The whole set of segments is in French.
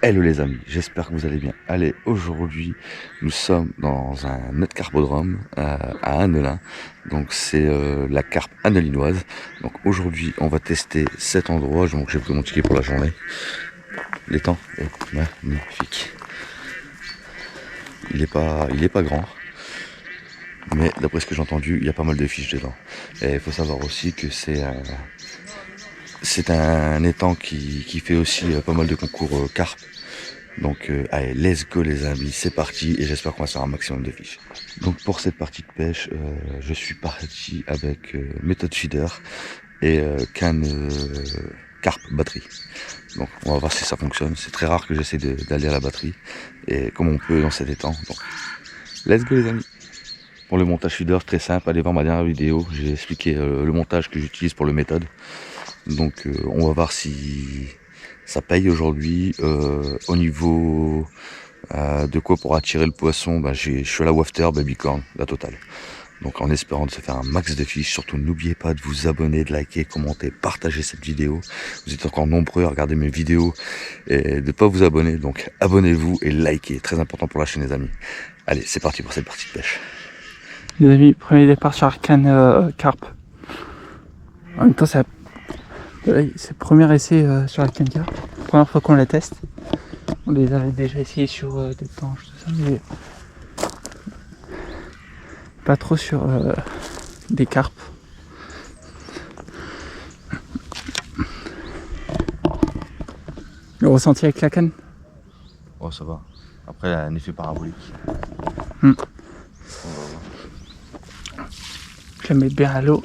Hello les amis, j'espère que vous allez bien. Allez, aujourd'hui, nous sommes dans un net carpodrome à Annelin. Donc c'est la carpe annelinoise. Donc aujourd'hui, on va tester cet endroit. Donc j'ai pris mon ticket pour la journée. L'étang est magnifique. Il est pas grand, mais d'après ce que j'ai entendu, il y a pas mal de fiches dedans. Et il faut savoir aussi que c'est un étang qui fait aussi pas mal de concours carpe. Donc allez, let's go les amis, c'est parti et j'espère qu'on va se faire un maximum de fiches. Donc pour cette partie de pêche, je suis parti avec méthode feeder et canne carpe batterie. Donc on va voir si ça fonctionne. C'est très rare que j'essaie d'aller à la batterie et comme on peut dans cet étang. Donc let's go les amis. Pour le montage feeder, très simple, allez voir ma dernière vidéo, j'ai expliqué le montage que j'utilise pour le méthode. Donc on va voir si ça paye aujourd'hui. Au niveau de quoi pour attirer le poisson, bah, je suis à la wafter babycorn, la totale. Donc en espérant de se faire un max de fiches, surtout n'oubliez pas de vous abonner, de liker, commenter, partager cette vidéo. Vous êtes encore nombreux à regarder mes vidéos et de ne pas vous abonner, donc abonnez-vous et likez, très important pour la chaîne les amis. Allez, c'est parti pour cette partie de pêche. Les amis, premier départ sur Arcane Carp. En même temps, c'est le premier essai sur Arcane Carp. Première fois qu'on la teste. On les avait déjà essayés sur des planches, tout ça, mais pas trop sur des carpes. Le ressenti avec la canne? Oh ça va, après elle a un effet parabolique. Je la mets bien à l'eau.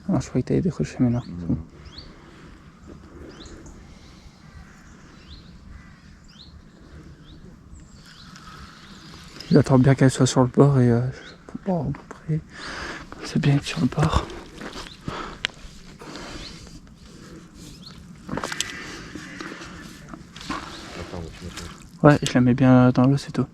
Ah, je croyais que t'avais décroché maintenant. J'attends bien qu'elle soit sur le bord et bon, après, c'est bien être sur le bord. Ouais, je la mets bien dans l'eau, c'est tout.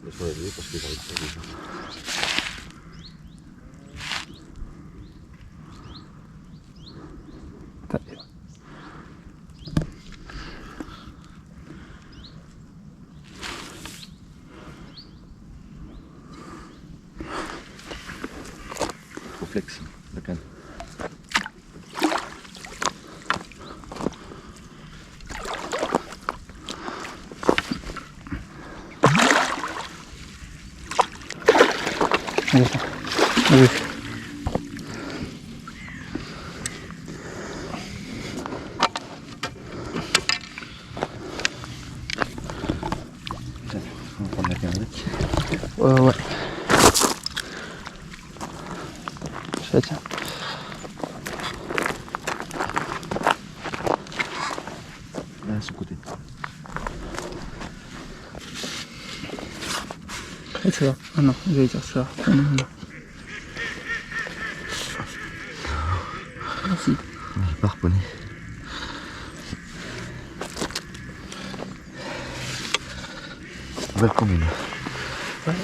Faut flex, la canne. Allez, allez. Tiens, on va prendre la canne avec. Ouais. Je la tiens. Là, à ce côté. Et c'est là. Ah non, j'allais dire ça. Non. Merci. Pas harponné. Belle commune. Ouais,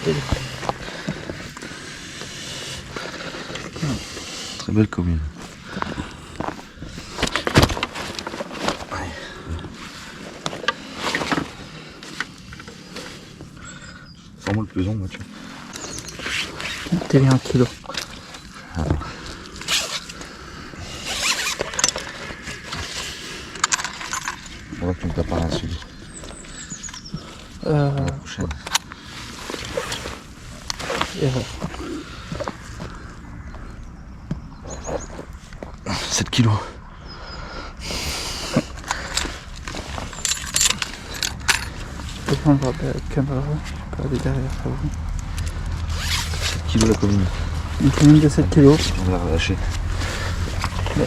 Très belle commune. Sans moi le pesant, moi, tu vois. t'es bien en kilo. On va que tu me tapes par là-dessus. La prochaine. Erreur. 7 kilos. Je vais prendre la caméra. Je peux aller derrière ça. 7 kilos la commune. Une commune de 7 kilos. On va la relâcher. Ouais.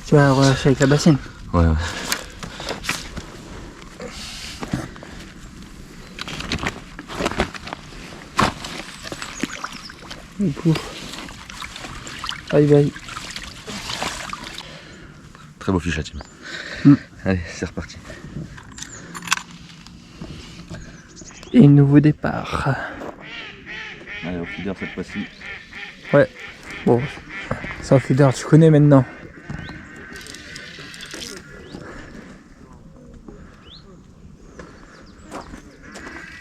Tu vas relâcher avec la bassine. Ouais. Du coup. Bye. Très beau fiche à team. Allez, c'est reparti. Et nouveau départ. Allez, au feeder cette fois-ci. Ouais. Bon, sans feeder, tu connais maintenant.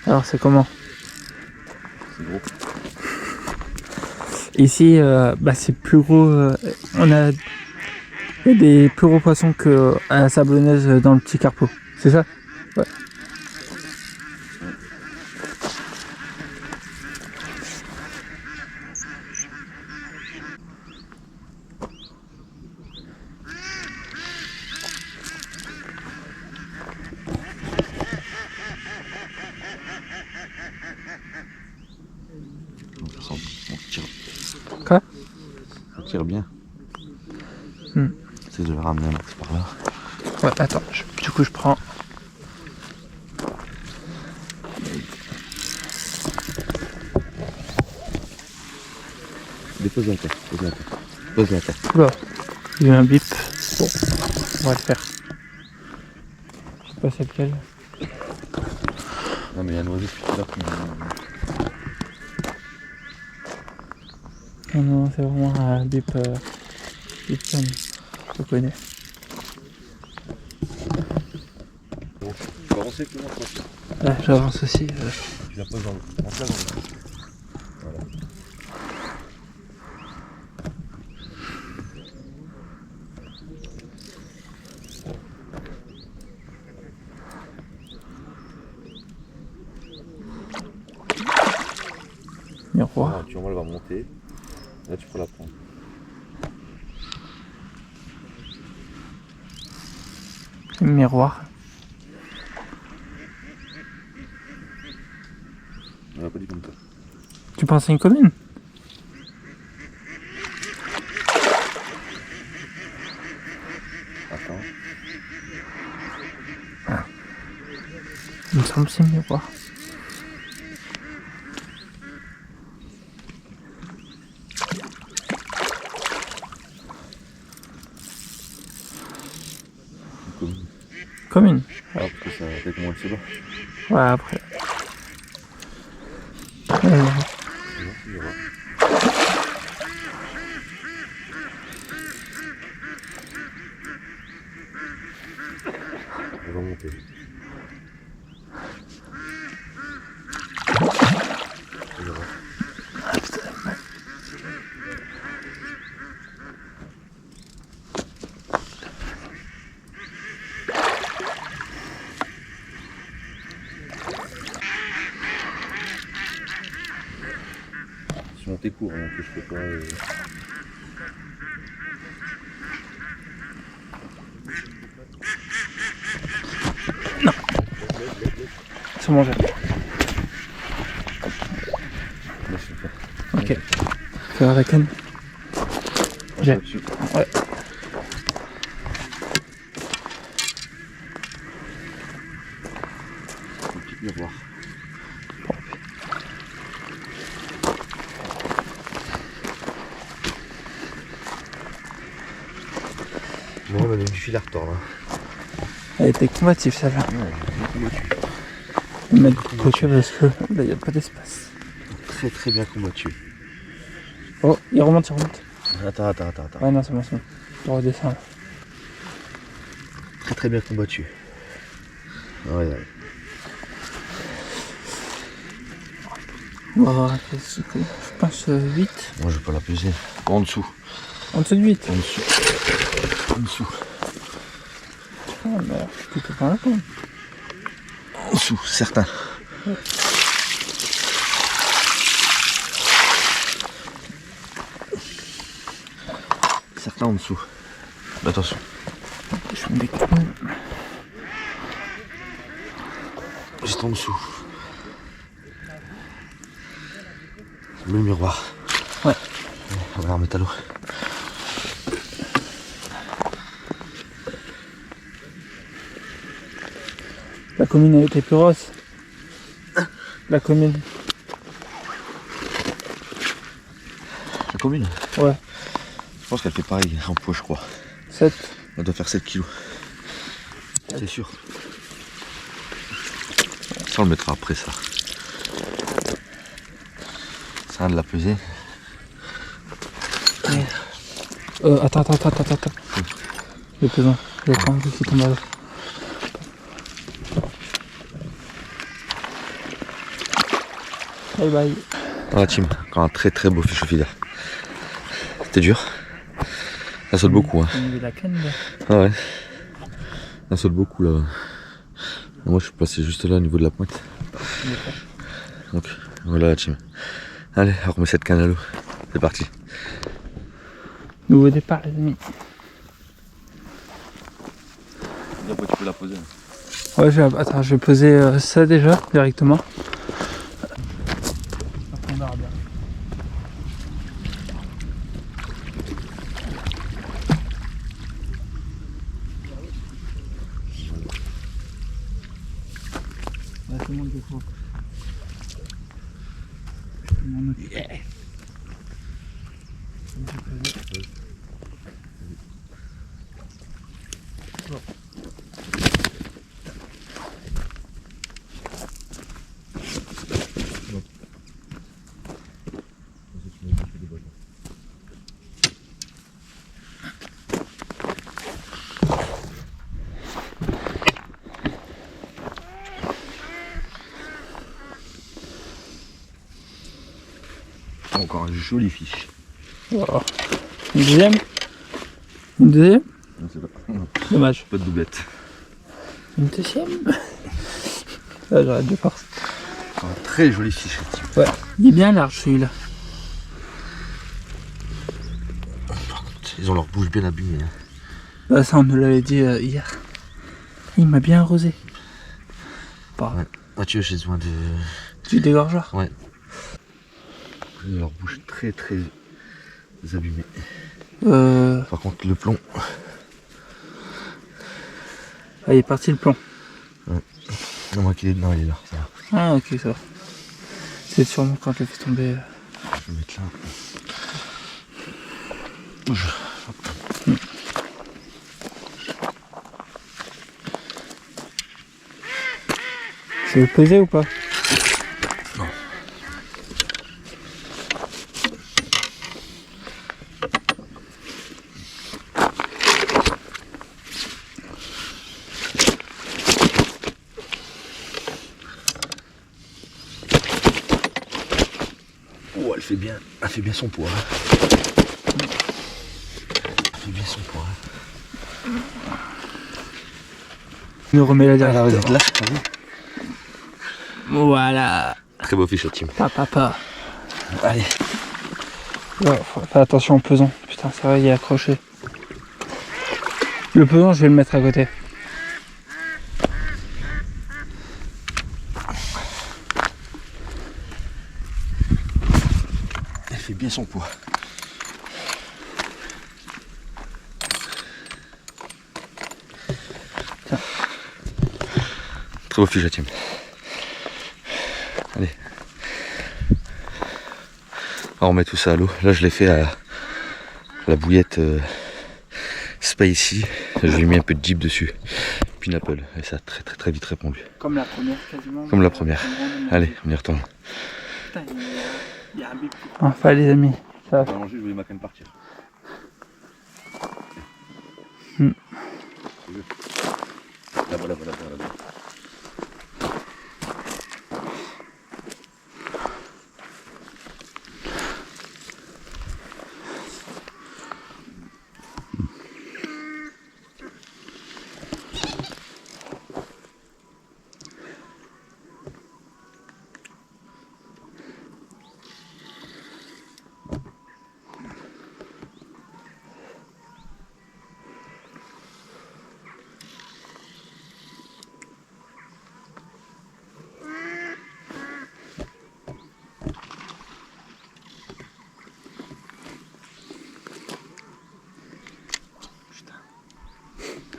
Alors c'est comment? C'est gros. Ici, c'est plus gros. Il y a des plus gros poissons que à la sablonnaise dans le petit carpeau. C'est ça? Ouais. Ça sent, on tire. Quoi? Ça tire bien. Hmm. C'est de le ramener max par là. Ouais, attends, du coup je prends. Dépose la terre, pose la terre. Pose la terre. Oula, il y a eu un bip. Bon, on va le faire. Je sais pas c'est lequel. Non mais il y a un oiseau depuis tout à l'heure qui Non, non, c'est vraiment un bip. Bip fun. Je le connais. Bon, tu vas avancer plus loin toi. Ouais, j'avance aussi. Tu la poses dans l'eau. Pense-la dans l'eau. Voilà. Miroir. Voilà, tu vois, elle va monter. Là tu peux la prendre. Miroir. On l'a pas dit comme ça. Tu penses à une commune? Attends. Il me semble que c'est miroir. Commune. Commune. Ah, parce que ça va être moins le bas. Ouais, après. Non, il y aura. On va monter. Il y aura. Si monter court, donc je peux pas. C'est bon, j'ai. Laisse faire. Ok. Faire la canne. J'ai. Dessus. Ouais. Un petit miroir. Bon, on a du fil à retordre là. Elle était combative celle-là. Ouais, On va mettre de côté parce que là il n'y a pas d'espace. très très bien combattu. Oh, il remonte, il remonte. Attends. Ouais, non, c'est bon, c'est bon. Je redescends. Très très bien combattu. Ouais. Bon, qu'est-ce que je pense 8. Moi je vais pas la peser. En dessous. En dessous de 8. En dessous. En dessous. Ah, mais tu peux pas répondre. En dessous, certain. Ouais. Certain en dessous. Attention. Je me découvre. Juste en dessous. Le miroir. Ouais. On va la remettre à l'eau. La commune elle était plus grosse. La commune. La commune? Ouais. Je pense qu'elle fait pareil en poids, je crois. 7. Elle doit faire 7 kilos. C'est sûr. Ça on le mettra après ça. C'est rien de la peser. Attends. Le pesant. Il y a pas un truc qui tombe à l'eau. Bye bye. Dans la team, encore un très très beau fish au feeder. C'était dur. Ça saute beaucoup. Hein. Il y a la canne là. Ah ouais. Ça saute beaucoup là. Moi je suis passé juste là au niveau de la pointe. Donc voilà la team. Allez, on remet cette canne à l'eau. C'est parti. Nouveau départ les amis. Après tu peux la poser. Ouais, attends, je vais poser ça déjà directement. Après on verra bien. Là, tout le monde découvre. Yeah. Encore un joli fiche. Oh. Une deuxième? Une deuxième? Non, c'est pas. Dommage. Pas de doublette. Une deuxième? Ah, j'arrête de force. Un très joli fiche. Ouais, il est bien large celui-là. Par contre, ils ont leur bouche bien abîmée. Hein. Bah, ça, on nous l'avait dit hier. Il m'a bien arrosé. Pas Ouais. Mathieu, j'ai besoin de. Du dégorgeur. Ouais. Leur bouche très très abîmée. Par contre, le plomb. Ah, il est parti le plomb. Non, moi qu'il est. Non, il est là. Ça va. Ah, ok, ça va. C'est sûrement quand je l'ai fait tomber. Je vais mettre là. Tu veux peser ou pas? Non. Oh, elle fait bien son poids. Elle fait bien son poids. Je remets la dernière. Alors, là, Voilà. très beau fiche, team. Papa. Allez. Ouais, faut faire attention au pesant. Putain, c'est vrai, il est accroché. Le pesant, je vais le mettre à côté. Elle fait bien son poids. Tiens. Très beau fiche, team. Allez. Alors on met tout ça à l'eau. Là je l'ai fait à la bouillette spicy. Je lui ai mis un peu de dip dessus. Pineapple. Et ça a très vite répondu. Comme la première quasiment. Comme la première. Allez, on y retourne. Putain, il y a un bip. Enfin les amis. Ça va. Manger, je voulais ma canne partir. Là voilà.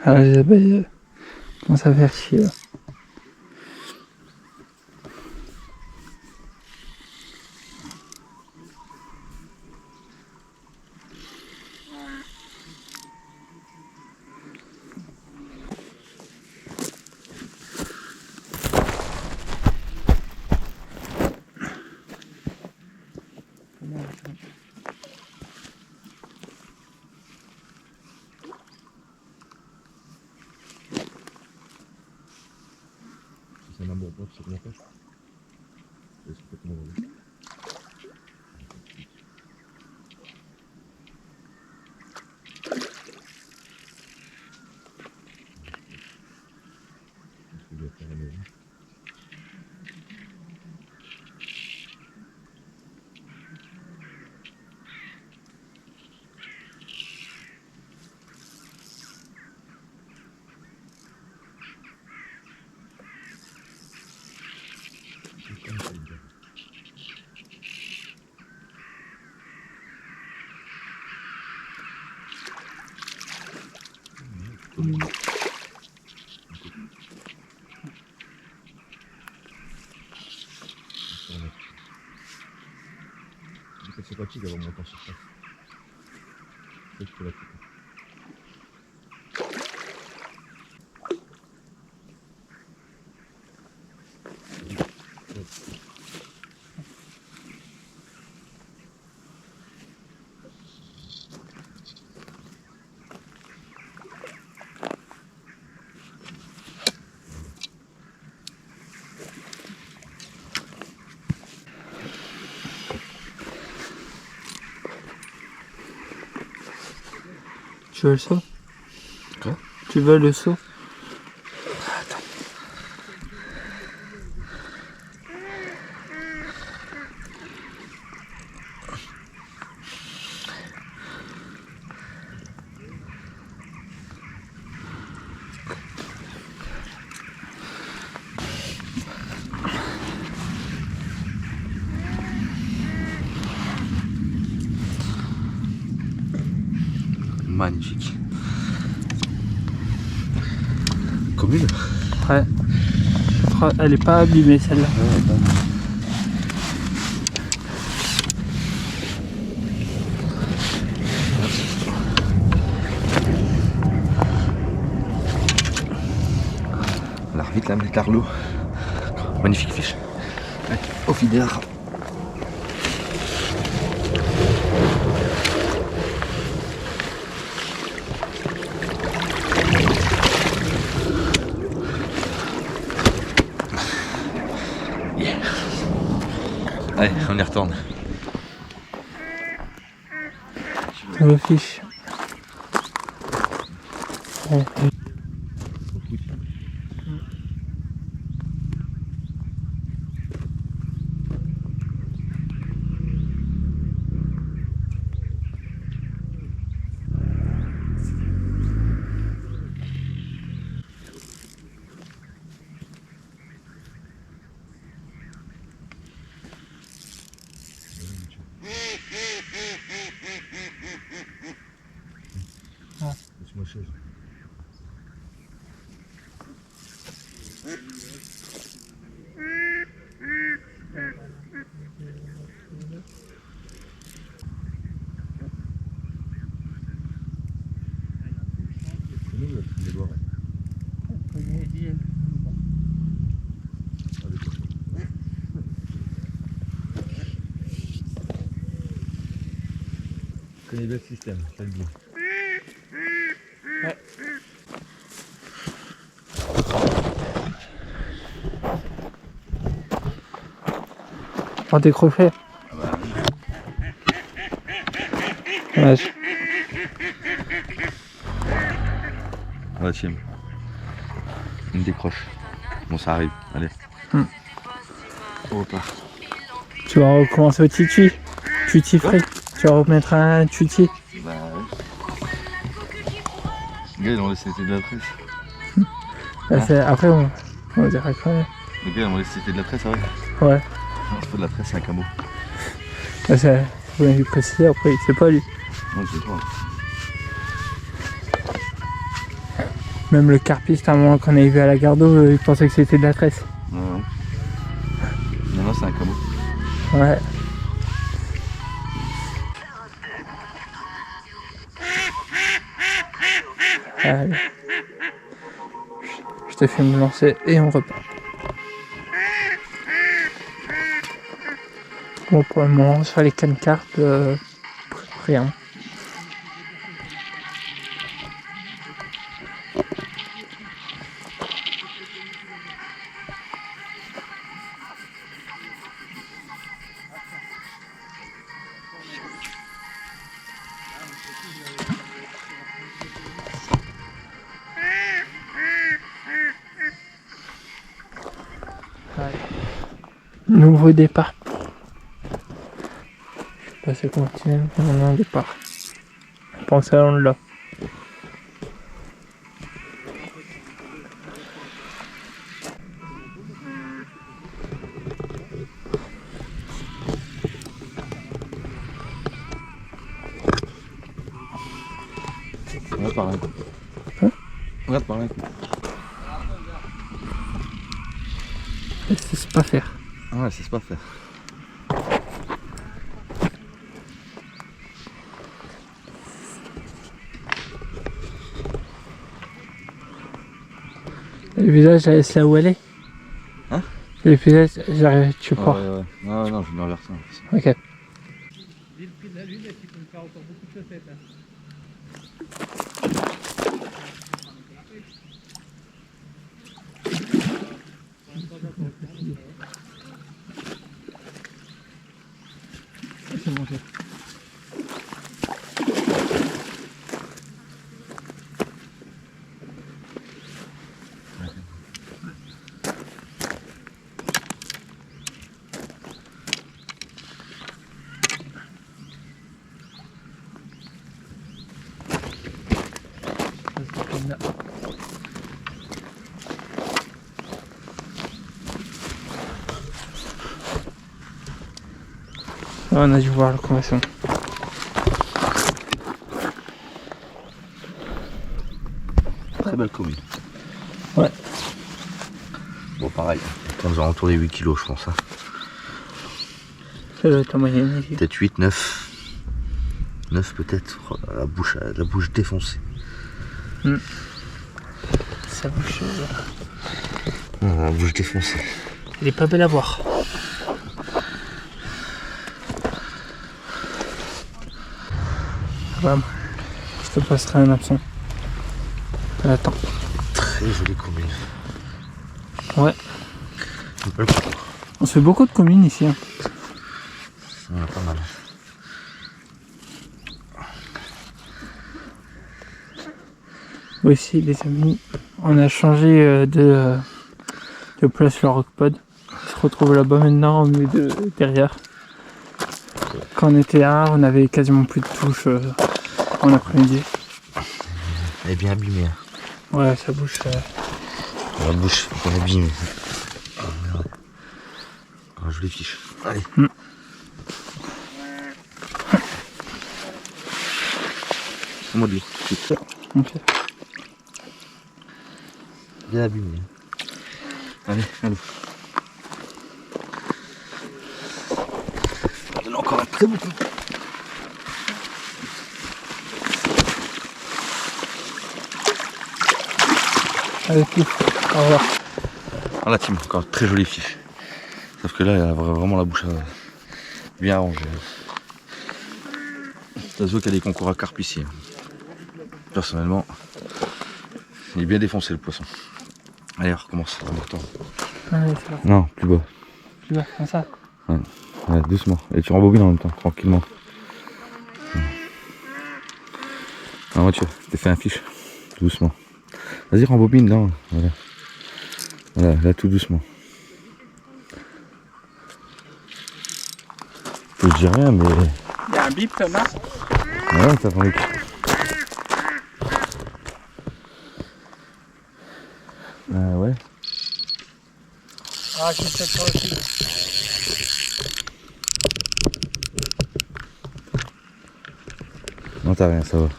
Ah, les abeilles commencent à faire chier là. c'est un amour propre, c'est comment faire. C'est complètement vrai. Je vais faire la maison. C'est sympathique d'avoir monté en surface. C'est que la coupe. Tu veux le seau? Quoi? Tu veux le seau? Attends. Magnifique. Commune? Ouais. Elle est pas abîmée celle-là. Alors vite là, avec Carlo. Magnifique fiche. Avec au fidèle. Yeah. Allez, on y retourne. Le fiche. Ouais. Laisse-moi chaise. Je connais bien le système, ça le dit. Ouais. On décrocher. Ouais. Ouais, Tim. Une décroche. Bon, ça arrive. Allez. On repart. Tu vas recommencer au titi. Tutti free. Tu vas remettre un tutti. Bah ouais. Les gars, ils ont laissé de la tresse. Après, on dira quand même. Les gars, ils ont laissé de la tresse, ouais. Ouais. Non, c'est pas de la tresse, c'est un camo. Faut bien lui préciser, après, il sait pas lui. Non, je sais pas. Même le carpiste, à un moment qu'on avait vu à la gare d'eau, il pensait que c'était de la tresse. Ouais, ouais. Non, non, c'est un camo. Ouais. Allez. Je te fais me lancer et on repart. Bon, pour le moment, sur les cannes cartes, rien. Allez. Nouveau départ. Je sais pas c'est continue, on a un départ. Pensez à là. Regarde par là. Hein? Regarde par là. C'est pas faire. Ah ouais, c'est pas faire. Le village, je laisse là où elle est. Hein? Le village, j'arrive, tu pars. Ouais. Non, je vais vers ça. Ok. Vu le prix de la lune, tu peux me faire encore beaucoup de chaussettes. C'est bon, j'ai. On a dû voir la conversion. Très belle commune. Ouais. Bon, pareil. On nous a entouré 8 kilos, je pense. Hein. Ça doit être la moyenne ici. Peut-être 8, 9. 9 peut-être. Oh, la bouche défoncée. Ça bouge. La bouche défoncée. Elle est pas belle à voir. Bam. Je te passerai un absent. Attends. Très jolie commune. Ouais. Une belle commune. On se fait beaucoup de communes ici. Hein. On a pas mal. Aussi les amis, on a changé de place le Rockpod. On se retrouve là-bas maintenant au milieu de derrière. Quand on était là, on avait quasiment plus de touches en après-midi. Elle est bien abîmée. Hein. Ouais, ça bouge. La bouche est bien abîmée. Oh, merde. Oh, je les fiche. Allez. Moi de lui. Ok. Bien abîmée. Allez, allez. On donne encore un très beau coup. Allez, tout. Au revoir. Ah, la team, encore très jolie fiche. Sauf que là, elle a vraiment la bouche bien rangée. Ça se voit qu'il y a des concours à carpe ici. Personnellement, il est bien défoncé le poisson. Allez, on recommence. Allez, c'est bon. Non, plus bas. Tu vas comme ça. Ouais, doucement. Et tu rembobines en même temps, tranquillement. Ah ouais, tu t'es fait un fiche. Doucement. Vas-y, rembobine, non. Voilà. Voilà, là tout doucement. Je dis rien, mais. Il y a un bip là. Ouais, ça prend les. Ouais. Ah, je sais pas aussi. Non, t'as rien, ça va.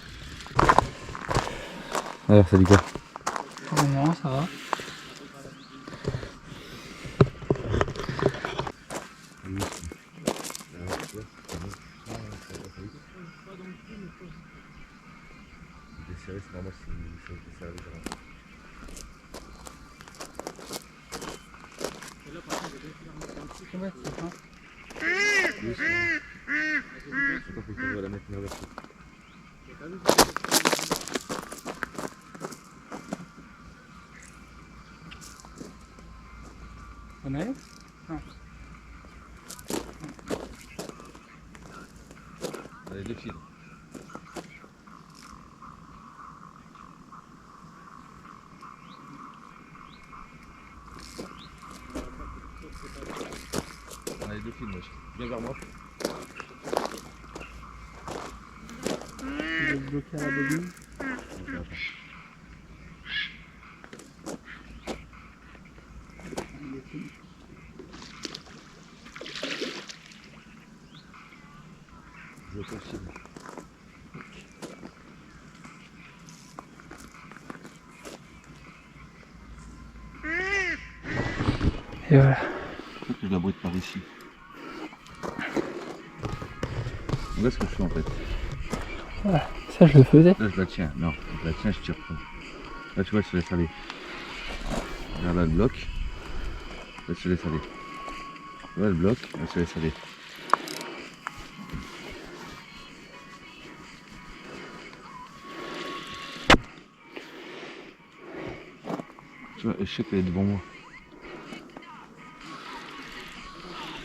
Alors, ça dit quoi? Non, ça va. On est? Non. Allez, deux fils. film, viens vers moi. Il est bloqué à la bobine. Je confirme. Et voilà. Peut-être que je la brute par ici. Regarde ce que je fais en fait. Voilà. Ça, je le faisais. Là je la tiens, non, je la tiens, je tire pas. Là tu vois, je te laisse aller. Regarde là le bloc. Là je te laisse aller. Tu vois le bloc, là je te laisse aller. Tu vois, je sais qu'elle est devant moi.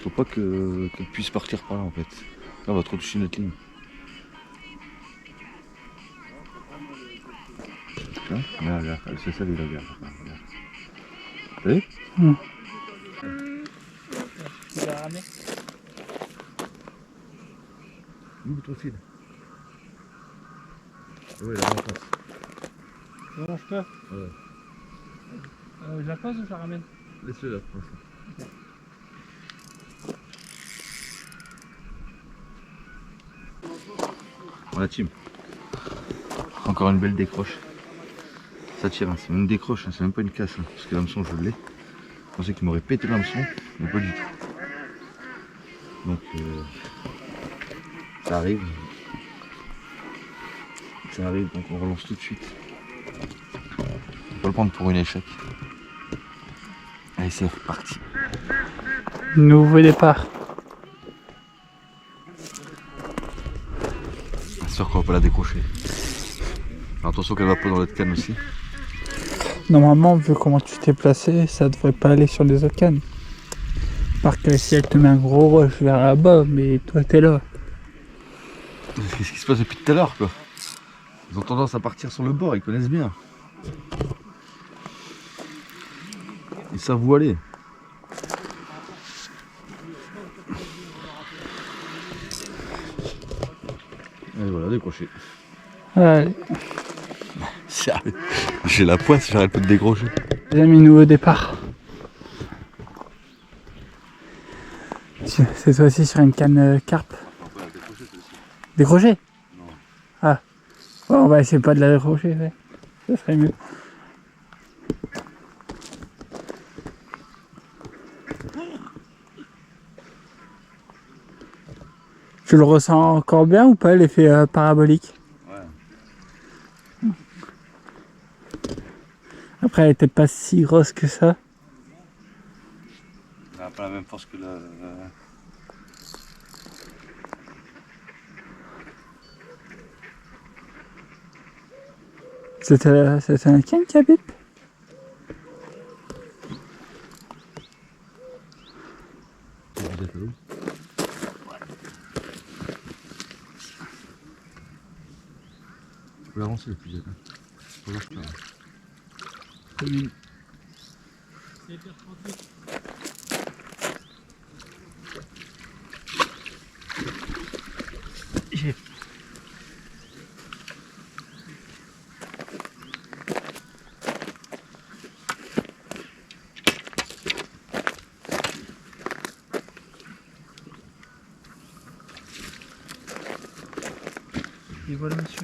Faut pas qu'elle puisse partir par là en fait. Là on va trop toucher notre ligne. Là, regarde, c'est ça lui, regarde. T'as vu? Tu l'as ramené? Où ton fil? Oui, là en face. Non, je peux. Ouais. Je la pose ou je la ramène? Laisse-le là pour l'instant. Voilà Tim. Encore une belle décroche. Ça tire, hein. C'est une décroche, hein. C'est même pas une casse. Hein. Parce que l'hameçon je l'ai. Je pensais qu'il m'aurait pété l'hameçon, mais pas du tout. Donc ça arrive. Ça arrive, donc on relance tout de suite. On peut le prendre pour un échec. Allez, c'est reparti. Nouveau départ. Bien sûr qu'on va pas la décrocher. Alors, attention qu'elle va pas dans l'autre canne aussi. Normalement, vu comment tu t'es placé, ça devrait pas aller sur les autres cannes. Par que si elle te met un gros rush vers là-bas, mais toi t'es là. Qu'est-ce qui se passe depuis tout à l'heure quoi? Ils ont tendance à partir sur le bord, ils connaissent bien. Ils savent où aller. Et voilà, décroché. Allez, J'ai la poisse, j'arrête pas de décrocher. les amis, nouveau départ. Cette fois-ci sur une canne carpe. Décrocher? Non. Ah. Bon, on va essayer pas de la décrocher, ouais. Ça serait mieux. Tu le ressens encore bien ou pas, l'effet parabolique? Ouais. Après, elle était pas si grosse que ça. Elle n'a pas la même force que la... C'était un canne qui a bip? Tu peux avancer le plus vite. Relâche pas. Et voilà monsieur.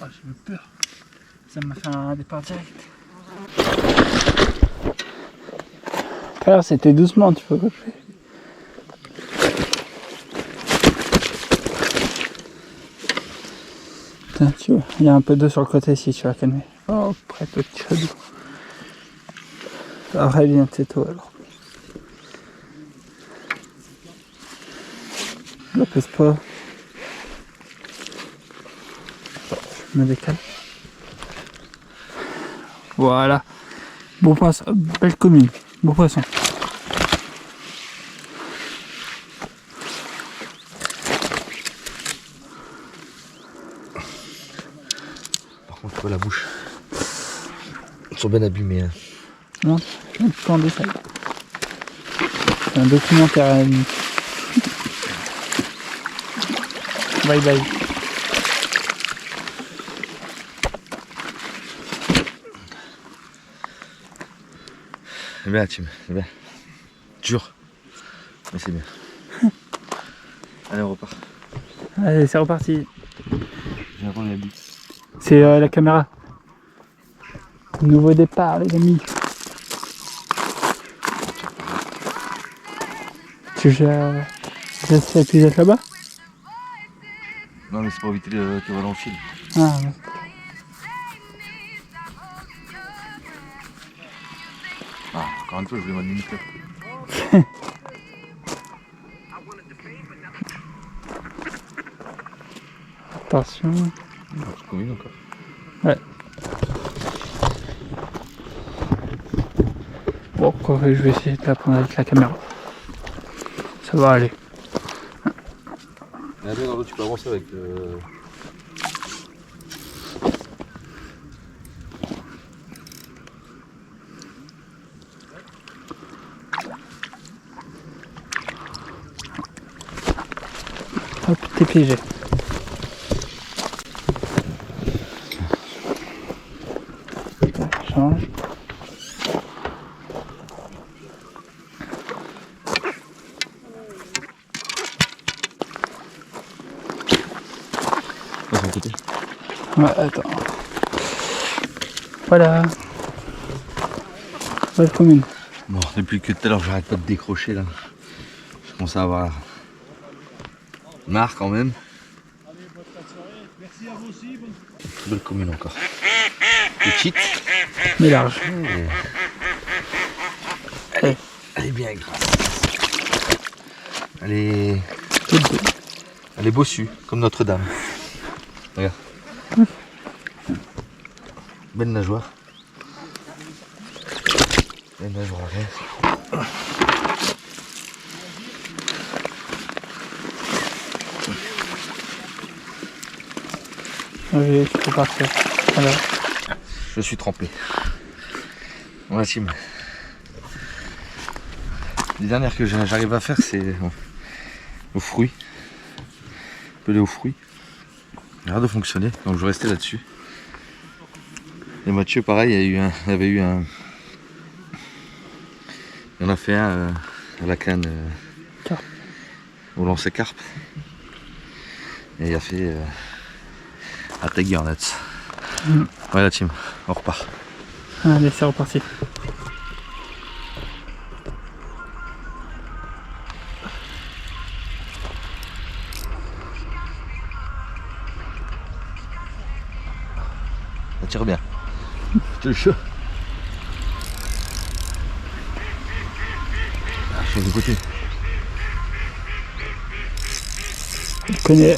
Ah, j'ai eu peur. Ça m'a fait un départ direct. Tout à l'heure c'était doucement, tu vois quoi je fais. Putain, tu vois, il y a un peu d'eau sur le côté si tu vas calmer. Oh, près de chadou. Après bien cette eau alors. Je la pèse pas. Je me décale. Voilà. Beau poisson, belle commune. Beau poisson. Par contre, tu vois la bouche. Ils sont bien abîmés. Hein. Non, je vais te prendre des salles. C'est un documentaire à la nuit. Bye bye. C'est bien, Tim, c'est bien. Dur, mais c'est bien. Allez, on repart. Allez, c'est reparti. J'ai avant la bite. C'est la caméra. Nouveau départ, les amis. Tu gères l'épisode là-bas? Non, mais c'est pour éviter que va dans le fil. Ah, ouais. Ah, encore une fois, je voulais m'en limiter. Attention. C'est combien encore? Ouais. Bon, quoi, je vais essayer de la prendre avec la caméra. Ça va aller. Mais après, dans l'autre, tu peux avancer avec. Hop, t'es piégé. Change. Passe de côté. Ouais, attends. Voilà. Belle commune. Bon, depuis que tout à l'heure, j'arrête pas de décrocher là. Je commence à avoir marre quand même. Merci à vous aussi. Belle commune encore. Petite. Mais large. Elle est bien grasse. Elle est bossue, comme Notre-Dame. Regarde. Belle nageoire. Belle nageoire arrière. Oui, c'est parfait. Voilà. Je suis trempé. Voilà, Tim. Les dernières que j'arrive à faire, c'est aux fruits. Pelé aux fruits. Il a l'air de fonctionner, donc je vais rester là-dessus. Et Mathieu, pareil, il en a fait un à la canne Carpe. au lancer carpe. Et il a fait à Tiger Nuts. Voilà, Tim, on repart. Allez, c'est reparti. Ça tire bien. Je te le jure. Je suis de côté.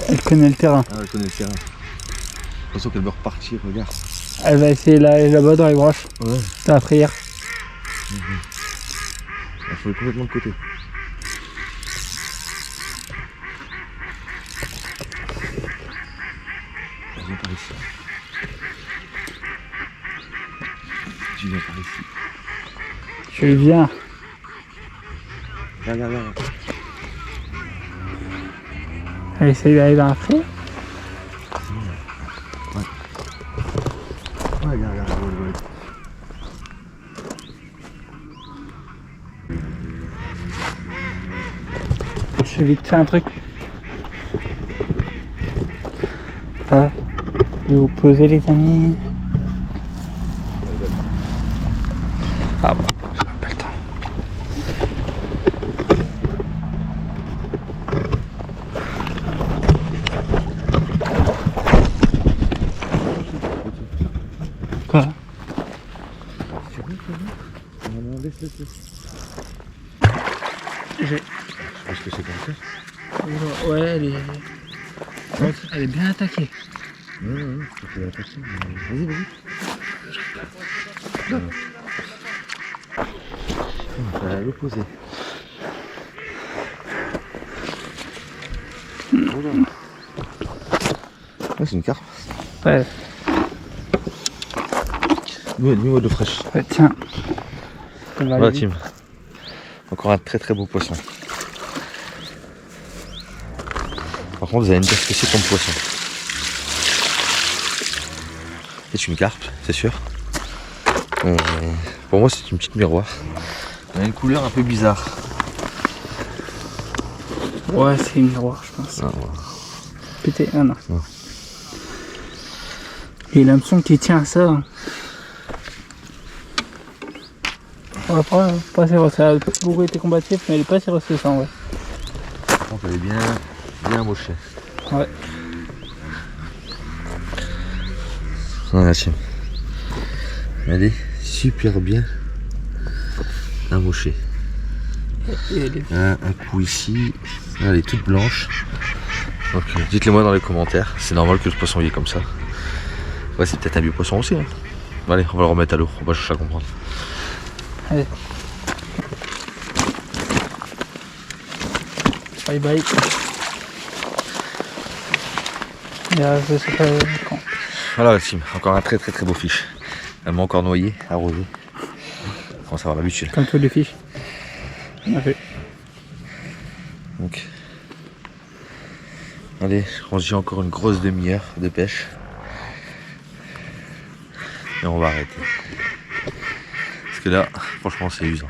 Elle connaît le terrain. Ah, elle connaît le terrain. Attention qu'elle veut repartir, regarde. Elle va essayer là-bas dans les branches. Ouais. C'est la prière. Il faut aller complètement de côté. Elle vient par ici. Tu viens par ici. Je viens. Regarde, regarde. Elle essaye d'aller dans la prière. Ouais, regarde, regarde. Je vais vite faire un truc. Ah, je vais vous poser les amis. Ah bon, j'ai pas le temps. Quoi? Non, laisse. J'ai... Je pense que c'est comme ça. Ouais, elle est bien attaquée. Ouais, c'est la personne. Vas-y, vas-y. On va à l'opposé. Ouais, c'est une carpe. Ouais, Numéro de fraîche. ouais tiens. Ça va Voilà, aller Tim. Encore un très très beau poisson. Par contre, vous allez me dire ce que c'est comme poisson. C'est une carpe, c'est sûr. Pour moi, c'est une petite miroir. Elle a une couleur un peu bizarre. Ouais, c'est une miroir, je pense. Ah, ouais. Pété, ah non. Ouais. Et l'hameçon qui tient à ça. Ouais, pas si ça a beaucoup été combatif, mais elle est pas si restée en vrai. Par contre, elle est bien mochée. Ouais. Voilà, tiens. Elle est super bien amochée. Et elle est... Un coup ici, elle est toute blanche. Donc dites-le moi dans les commentaires, c'est normal que ce poisson y est comme ça. Ouais, c'est peut-être un vieux poisson aussi. Hein. Allez, on va le remettre à l'eau, on va chercher à comprendre. Allez. Bye bye. Je sais pas quand. Voilà la team, encore un très très très beau fiche. Elle m'a encore noyé, arrosé. On commence à avoir l'habitude. Comme tous les fiches. On a fait. Donc, allez, on se dit encore une grosse demi-heure de pêche. Et on va arrêter. Parce que là, franchement, c'est usant.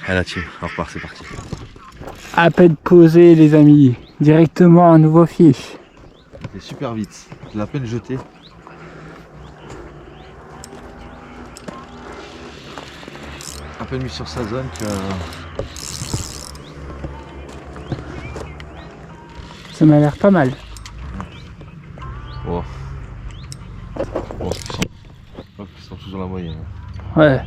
Allez la team, on repart, c'est parti. À peine posé les amis. Directement un nouveau fiche. C'est super vite, je l'ai à peine jeté. À peine mis sur sa zone que... Ça m'a l'air pas mal. Oh. Bon, ils sont tous dans la moyenne. Ouais.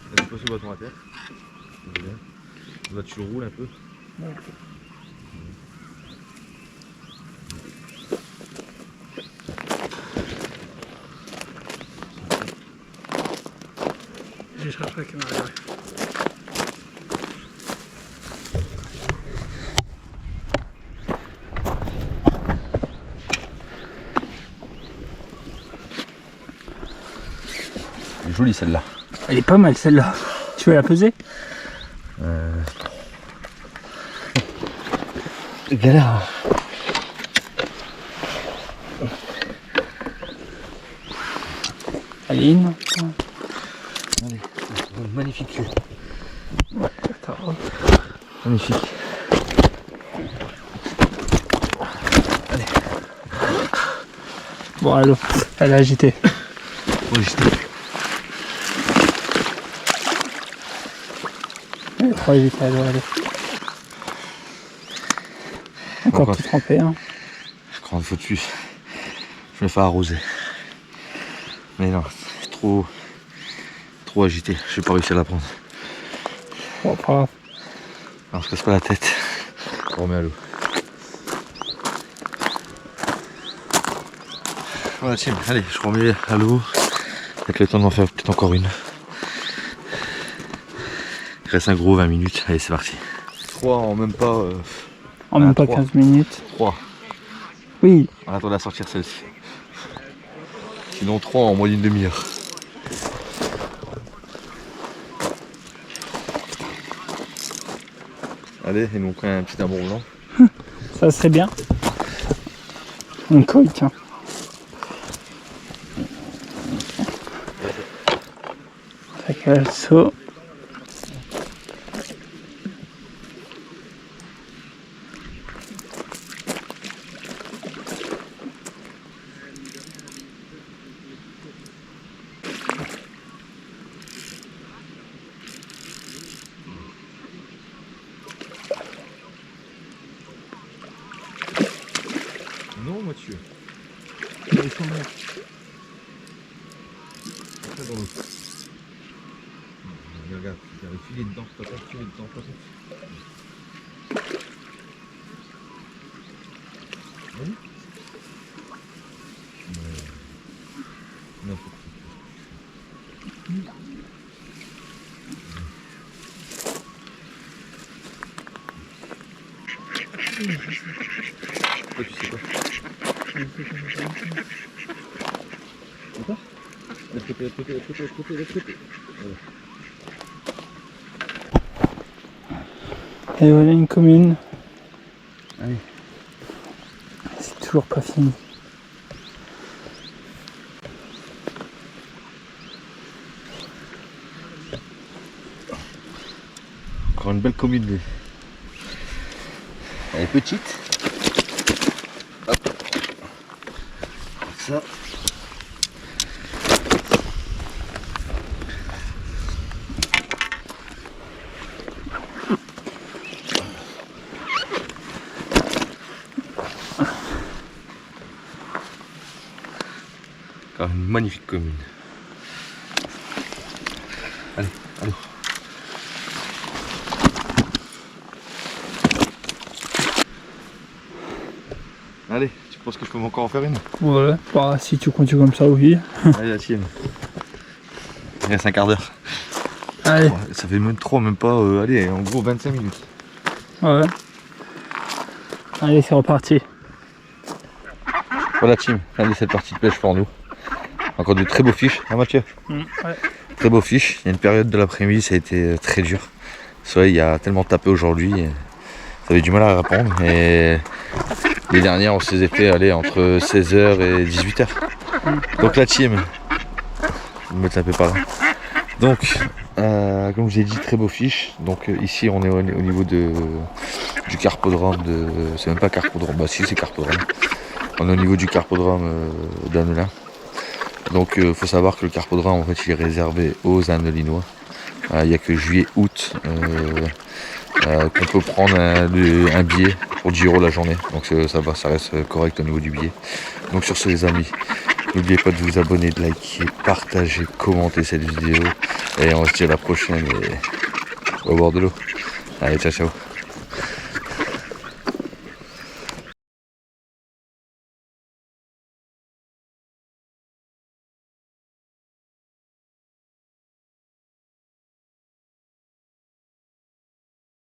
T'as déposé le bâton à terre. Là tu le roules un peu. Ouais. Je cherche la caméra. Elle est jolie celle-là. Elle est pas mal celle-là. Tu veux la peser? Galère. Allez, une. Allez, magnifique queue. Attends. Magnifique. Allez. Bon, allô. Elle a agité. Bon, j'étais. Elle est trop agitée, elle doit aller. Encore tout trempé, hein. Encore une fois de plus, je me fais arroser. Mais non, c'est trop agité, je vais pas réussir à la prendre. Bon, pas grave. Alors, je casse pas la tête, on remet à l'eau. Voilà, tiens, allez, je remets à l'eau. Avec le temps d'en faire peut-être encore une. Il reste un gros 20 minutes, allez c'est parti. 3 en même pas... En même pas 3. 15 minutes. 3. Oui. On attend à sortir celle-ci. Sinon 3 en moins d'une demi-heure. Allez, et nous on prend un petit amour blanc. Ça serait bien. Une couille, tiens. Avec le saut. rentrer dans l'eau. Regarde, il y a le filet dedans, t'as pas le filet dedans, pas ça. Oui. N'importe quoi. Toi, tu sais pas. D'accord ? L'autre côté, l'autre côté, l'autre côté, l'autre côté, l'autre côté. Voilà. Et voilà une commune. Allez. C'est toujours pas fini. Encore une belle commune. Elle est petite. Hop. Ça. Encore une magnifique commune. Allez, allez. Allez, tu penses que je peux encore en faire une? Ouais, bah si tu continues comme ça, oui. Allez, la tienne. Il reste un quart d'heure. Allez, Ouais, ça fait même trop, même pas, allez, en gros 25 minutes. ouais. Allez, c'est reparti. Voilà team, fin de cette partie de pêche pour nous. Encore de très beaux fiches, hein Mathieu? Ouais. Très beaux fiches. Il y a une période de l'après-midi, ça a été très dur. Le soleil a tellement tapé aujourd'hui, ça avait du mal à répondre. Et les dernières, on se les a fait aller entre 16h et 18h. Donc la team, je vais me mettre un peu par là. Donc, comme je vous ai dit, très beaux fiches. Donc ici, on est au niveau du carpodrome de... C'est même pas carpodrome, bah si c'est carpodrome. On est au niveau du carpodrome d'Annelin. Donc il faut savoir que le carpodrome en fait il est réservé aux Annelinois. Il n'y a que juillet, août qu'on peut prendre un billet pour 10 € la journée. Donc ça reste correct au niveau du billet. Donc sur ce les amis, n'oubliez pas de vous abonner, de liker, partager, commenter cette vidéo. Et on se dit à la prochaine et au bord de l'eau. Allez, ciao ciao.